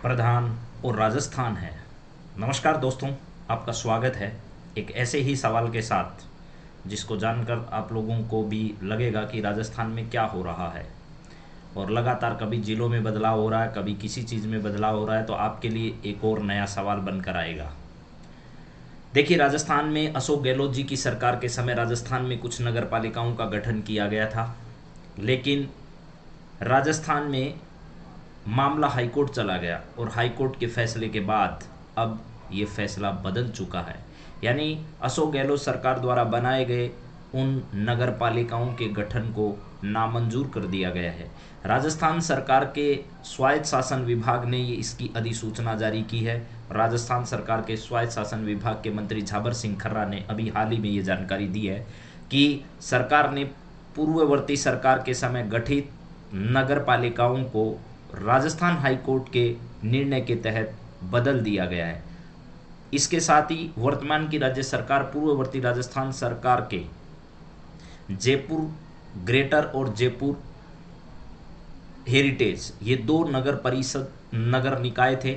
प्रधान और राजस्थान है। नमस्कार दोस्तों, आपका स्वागत है एक ऐसे ही सवाल के साथ जिसको जानकर आप लोगों को भी लगेगा कि राजस्थान में क्या हो रहा है। और लगातार कभी जिलों में बदलाव हो रहा है, कभी किसी चीज़ में बदलाव हो रहा है, तो आपके लिए एक और नया सवाल बनकर आएगा। देखिए, राजस्थान में अशोक गहलोत जी की सरकार के समय राजस्थान में कुछ नगर पालिकाओं का गठन किया गया था, लेकिन राजस्थान में मामला हाईकोर्ट चला गया और हाईकोर्ट के फैसले के बाद अब ये फैसला बदल चुका है। यानी अशोक गहलोत सरकार द्वारा बनाए गए उन नगर पालिकाओं के गठन को नामंजूर कर दिया गया है। राजस्थान सरकार के स्वायत्त शासन विभाग ने ये इसकी अधिसूचना जारी की है। राजस्थान सरकार के स्वायत्त शासन विभाग के मंत्री झाबर सिंह खर्रा ने अभी हाल ही में ये जानकारी दी है कि सरकार ने पूर्ववर्ती सरकार के समय गठित नगर पालिकाओं को राजस्थान हाईकोर्ट के निर्णय के तहत बदल दिया गया है। इसके साथ ही वर्तमान की राज्य सरकार पूर्ववर्ती राजस्थान सरकार के जयपुर ग्रेटर और जयपुर हेरिटेज, ये दो नगर परिषद नगर निकाय थे,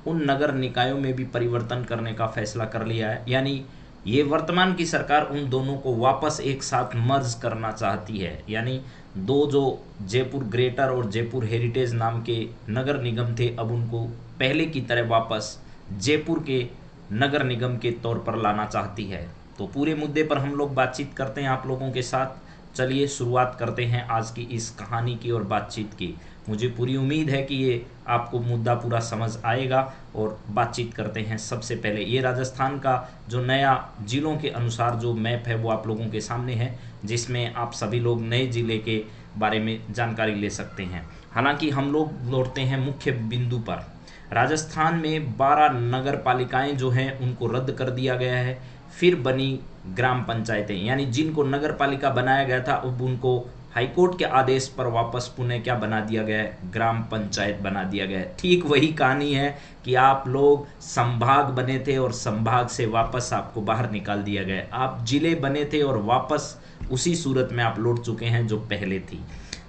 उन नगर निकायों में भी परिवर्तन करने का फैसला कर लिया है। यानी ये वर्तमान की सरकार उन दोनों को वापस एक साथ मर्ज करना चाहती है। यानी दो जो जयपुर ग्रेटर और जयपुर हेरिटेज नाम के नगर निगम थे, अब उनको पहले की तरह वापस जयपुर के नगर निगम के तौर पर लाना चाहती है। तो पूरे मुद्दे पर हम लोग बातचीत करते हैं आप लोगों के साथ। चलिए शुरुआत करते हैं आज की इस कहानी की और बातचीत की। मुझे पूरी उम्मीद है कि ये आपको मुद्दा पूरा समझ आएगा और बातचीत करते हैं। सबसे पहले ये राजस्थान का जो नया जिलों के अनुसार जो मैप है वो आप लोगों के सामने है, जिसमें आप सभी लोग नए जिले के बारे में जानकारी ले सकते हैं। हालांकि हम लोग लौटते हैं मुख्य बिंदु पर। राजस्थान में 12 नगर पालिकाएं जो हैं उनको रद्द कर दिया गया है। फिर बनी ग्राम पंचायतें, यानी जिनको नगर पालिका बनाया गया था अब उनको हाईकोर्ट के आदेश पर वापस पुनः क्या बना दिया गया है, ग्राम पंचायत बना दिया गया है। ठीक वही कहानी है कि आप लोग संभाग बने थे और संभाग से वापस आपको बाहर निकाल दिया गया। आप जिले बने थे और वापस उसी सूरत में आप लौट चुके हैं जो पहले थी।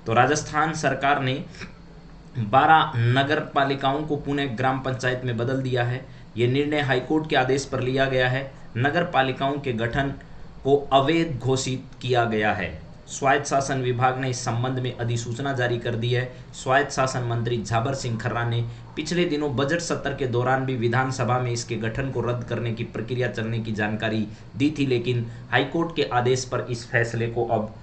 तो राजस्थान सरकार ने 12 नगर पालिकाओं को पुनः ग्राम पंचायत में बदल दिया है। ये निर्णय हाईकोर्ट के आदेश पर लिया गया है। नगर पालिकाओं के गठन को अवैध घोषित किया गया है। स्वायत्त शासन विभाग ने इस संबंध में अधिसूचना जारी कर दी है। स्वायत्त शासन मंत्री झाबर सिंह खर्रा ने पिछले दिनों बजट सत्र के दौरान भी विधानसभा में इसके गठन को रद्द करने की प्रक्रिया चलने की जानकारी दी थी, लेकिन हाईकोर्ट के आदेश पर इस फैसले को अब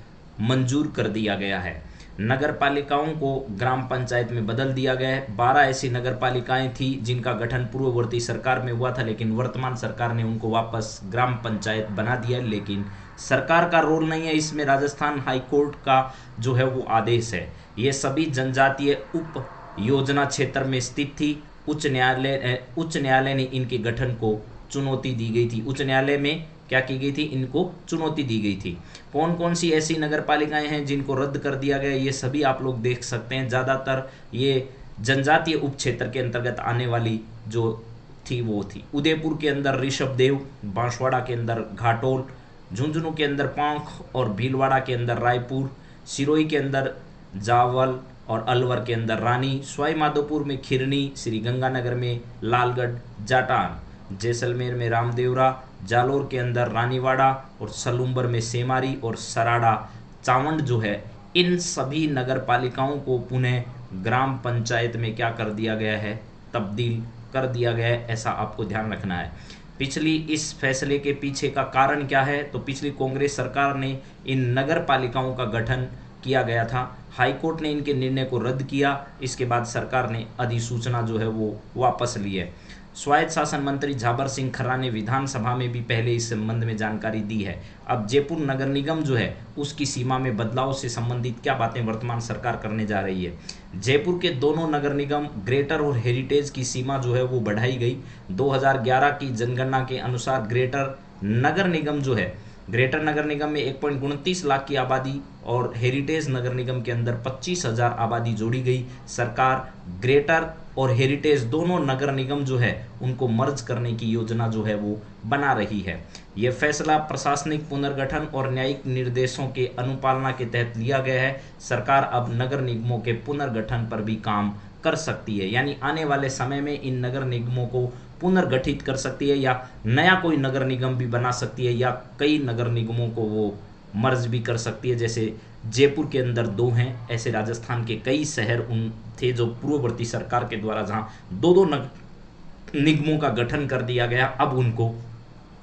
मंजूर कर दिया गया है। नगर पालिकाओं को ग्राम पंचायत में बदल दिया गया है। 12 ऐसी नगर पालिकाएं थी जिनका गठन पूर्ववर्ती सरकार में हुआ था, लेकिन वर्तमान सरकार ने उनको वापस ग्राम पंचायत बना दिया। लेकिन सरकार का रोल नहीं है इसमें, राजस्थान हाईकोर्ट का जो है वो आदेश है। ये सभी जनजातीय उप योजना क्षेत्र में स्थित थी। उच्च न्यायालय ने इनके गठन को चुनौती दी गई थी। उच्च न्यायालय में क्या की गई थी, इनको चुनौती दी गई थी। कौन कौन सी ऐसी नगर पालिकाएं हैं जिनको रद्द कर दिया गया, ये सभी आप लोग देख सकते हैं। ज़्यादातर ये जनजातीय उप क्षेत्र के अंतर्गत आने वाली जो थी वो थी। उदयपुर के अंदर ऋषभदेव, बांसवाड़ा के अंदर घाटोल, झुंझुनू के अंदर पांख और भीलवाड़ा के अंदर रायपुर, सिरोही के अंदर जावल और अलवर के अंदर रानी, सवाई माधोपुर में खिरनी, श्री गंगानगर में लालगढ़ जाटान, जैसलमेर में रामदेवरा, जालोर के अंदर रानीवाड़ा और सलूम्बर में सेमारी और सराड़ा चावंड जो है, इन सभी नगर पालिकाओं को पुनः ग्राम पंचायत में क्या कर दिया गया है, तब्दील कर दिया गया है। ऐसा आपको ध्यान रखना है। पिछली इस फैसले के पीछे का कारण क्या है, तो पिछली कांग्रेस सरकार ने इन नगर पालिकाओं का गठन किया गया था। हाईकोर्ट ने इनके निर्णय को रद्द किया। इसके बाद सरकार ने अधिसूचना जो है वो वापस ली है। स्वायत्त शासन मंत्री झाबर सिंह खर्रा ने विधानसभा में भी पहले इस संबंध में जानकारी दी है। अब जयपुर नगर निगम जो है उसकी सीमा में बदलाव से संबंधित क्या बातें वर्तमान सरकार करने जा रही है। जयपुर के दोनों नगर निगम ग्रेटर और हेरिटेज की सीमा जो है वो बढ़ाई गई। 2011 की जनगणना के अनुसार ग्रेटर नगर निगम जो है, ग्रेटर नगर निगम में 1.29 लाख की आबादी और हेरिटेज नगर निगम के अंदर 25,000 आबादी जोड़ी गई। सरकार ग्रेटर और हेरिटेज दोनों नगर निगम जो है उनको मर्ज करने की योजना जो है वो बना रही है। यह फैसला प्रशासनिक पुनर्गठन और न्यायिक निर्देशों के अनुपालना के तहत लिया गया है। सरकार अब नगर निगमों के पुनर्गठन पर भी काम कर सकती है, यानी आने वाले समय में इन नगर निगमों को पुनर्गठित कर सकती है या नया कोई नगर निगम भी बना सकती है या कई नगर निगमों को वो मर्ज भी कर सकती है। जैसे जयपुर के अंदर 2 हैं, ऐसे राजस्थान के कई शहर उन थे जो पूर्ववर्ती सरकार के द्वारा जहाँ 2-2 निगमों का गठन कर दिया गया, अब उनको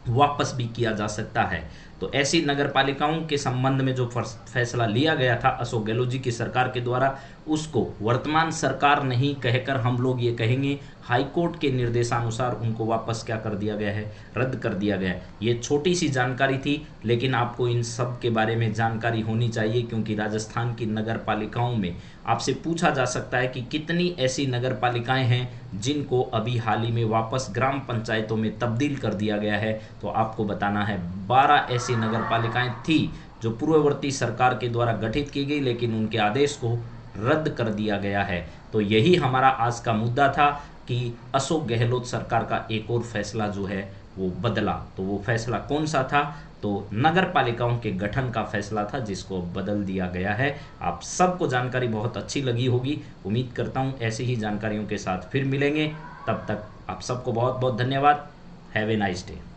वापस भी किया जा सकता है। तो ऐसी नगर पालिकाओं के संबंध में जो फैसला लिया गया था अशोक गहलोत जी की सरकार के द्वारा, उसको वर्तमान सरकार नहीं कहकर हम लोग ये कहेंगे हाईकोर्ट के निर्देशानुसार उनको वापस क्या कर दिया गया है, रद्द कर दिया गया है। ये छोटी सी जानकारी थी, लेकिन आपको इन सब के बारे में जानकारी होनी चाहिए, क्योंकि राजस्थान की नगर पालिकाओं में आपसे पूछा जा सकता है कि कितनी ऐसी नगर पालिकाएं हैं जिनको अभी हाल ही में वापस ग्राम पंचायतों में तब्दील कर दिया गया है। तो आपको बताना है 12 ऐसी नगर पालिकाएं थी जो पूर्ववर्ती सरकार के द्वारा गठित की गई, लेकिन उनके आदेश को रद्द कर दिया गया है। तो यही हमारा आज का मुद्दा था कि अशोक गहलोत सरकार का एक और फैसला जो है वो बदला। तो वो फैसला कौन सा था? तो नगर पालिकाओं के गठन का फैसला था, जिसको बदल दिया गया है। आप सबको जानकारी बहुत अच्छी लगी होगी, उम्मीद करता हूँ ऐसी ही जानकारियों के साथ फिर मिलेंगे। तब तक आप सबको बहुत बहुत धन्यवाद। Have a nice day.